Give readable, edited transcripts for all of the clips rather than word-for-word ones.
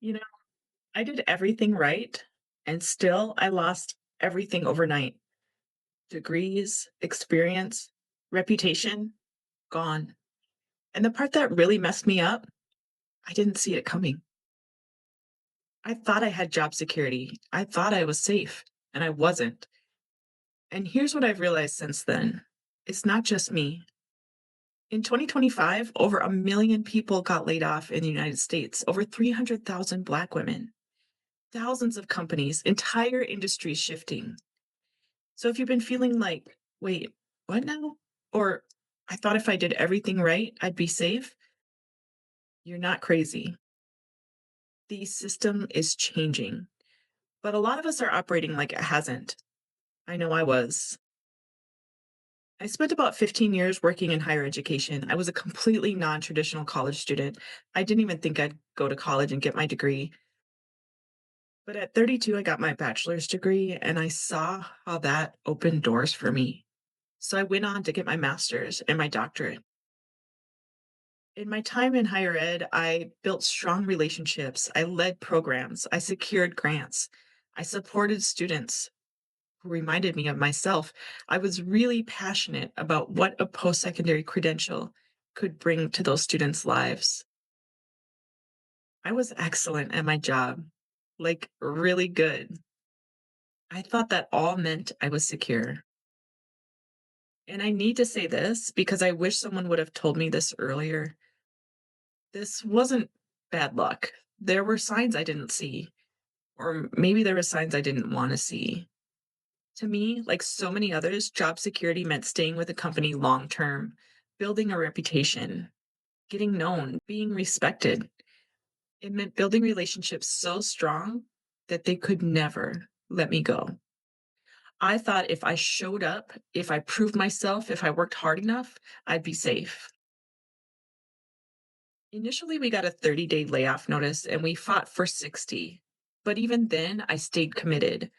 You know, I did everything right, and still I lost everything overnight. Degrees, experience, reputation, gone. And the part that really messed me up, I didn't see it coming. I thought I had job security. I thought I was safe, and I wasn't. And here's what I've realized since then. It's not just me. In 2025, over a million people got laid off in the United States, over 300,000 Black women, thousands of companies, entire industries shifting. So if you've been feeling like, wait, what now? Or I thought if I did everything right, I'd be safe, you're not crazy. The system is changing, but a lot of us are operating like it hasn't. I know I was. I spent about 15 years working in higher education. I was a completely non traditional college student. I didn't even think I'd go to college and get my degree. But at 32, I got my bachelor's degree and I saw how that opened doors for me. So I went on to get my master's and my doctorate. In my time in higher ed, I built strong relationships. I led programs. I secured grants. I supported students who reminded me of myself. I was really passionate about what a post secondary credential could bring to those students' lives. I was excellent at my job, like really good. I thought that all meant I was secure. And I need to say this because I wish someone would have told me this earlier. This wasn't bad luck. There were signs I didn't see, or maybe there were signs I didn't want to see. To me, like so many others, job security meant staying with a company long term, building a reputation, getting known, being respected. It meant building relationships so strong that they could never let me go. I thought if I showed up, if I proved myself, if I worked hard enough, I'd be safe. Initially, we got a 30-day layoff notice and we fought for 60. But even then, I stayed committed.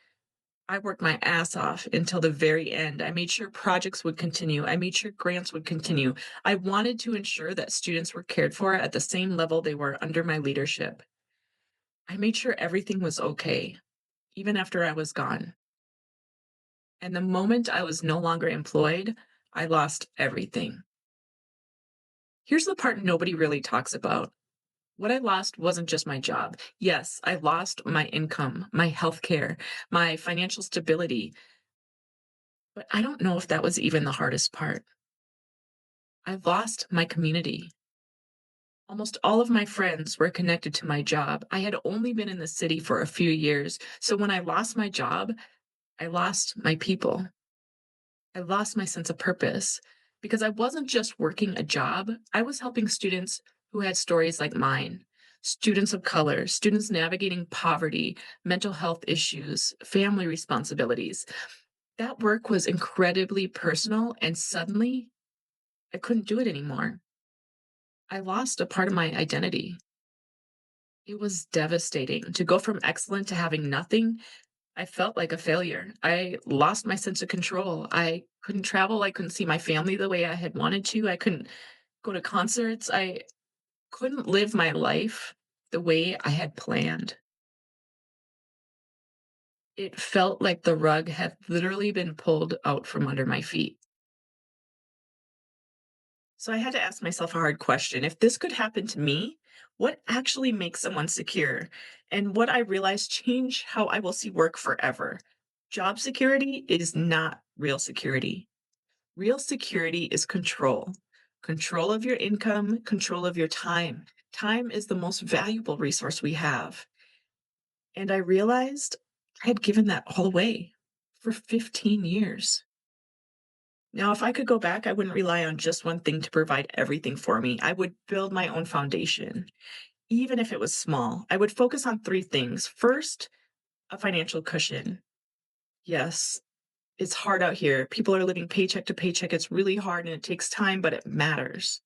I worked my ass off until the very end. I made sure projects would continue. I made sure grants would continue. I wanted to ensure that students were cared for at the same level they were under my leadership. I made sure everything was okay, even after I was gone. And the moment I was no longer employed, I lost everything. Here's the part nobody really talks about. What I lost wasn't just my job. Yes, I lost my income, my health care, my financial stability, but I don't know if that was even the hardest part. I lost my community. Almost all of my friends were connected to my job. I had only been in the city for a few years. So when I lost my job, I lost my people. I lost my sense of purpose because I wasn't just working a job, I was helping students who had stories like mine. Students of color, students navigating poverty, mental health issues, family responsibilities. That work was incredibly personal, and suddenly I couldn't do it anymore. I lost a part of my identity. It was devastating to go from excellent to having nothing. I felt like a failure. I lost my sense of control. I couldn't travel. I couldn't see my family the way I had wanted to. I couldn't go to concerts. I couldn't live my life the way I had planned. It felt like the rug had literally been pulled out from under my feet. So I had to ask myself a hard question. If this could happen to me, what actually makes someone secure? And what I realized changed how I will see work forever. Job security is not real security. Real security is control. Control of your income, control of your time. Time is the most valuable resource we have. And I realized I had given that all away for 15 years. Now, if I could go back, I wouldn't rely on just one thing to provide everything for me. I would build my own foundation, even if it was small. I would focus on three things. First, a financial cushion. Yes, it's hard out here. People are living paycheck to paycheck. It's really hard and it takes time, but it matters.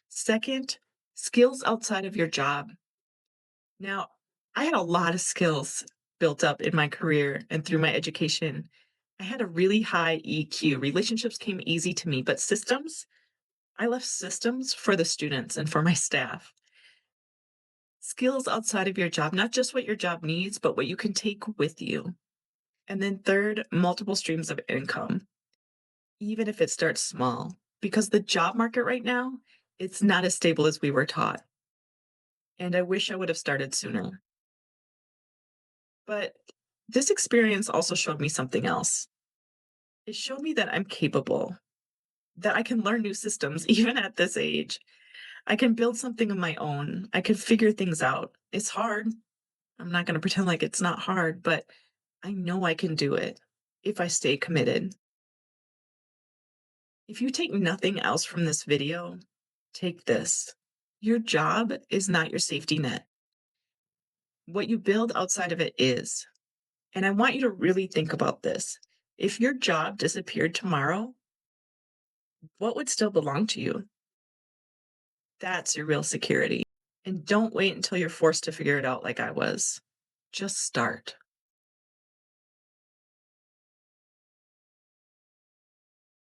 Second, skills outside of your job. Now, I had a lot of skills built up in my career and through my education. I had a really high EQ. Relationships came easy to me, but systems, I left systems for the students and for my staff. Skills outside of your job, not just what your job needs, but what you can take with you. And then third, multiple streams of income, even if it starts small, because the job market right now, it's not as stable as we were taught. And I wish I would have started sooner. But this experience also showed me something else. It showed me that I'm capable, that I can learn new systems even at this age. I can build something of my own. I can figure things out. It's hard. I'm not going to pretend like it's not hard, but I know I can do it if I stay committed. If you take nothing else from this video, take this. Your job is not your safety net. What you build outside of it is. And I want you to really think about this. If your job disappeared tomorrow, what would still belong to you? That's your real security. And don't wait until you're forced to figure it out like I was. Just start.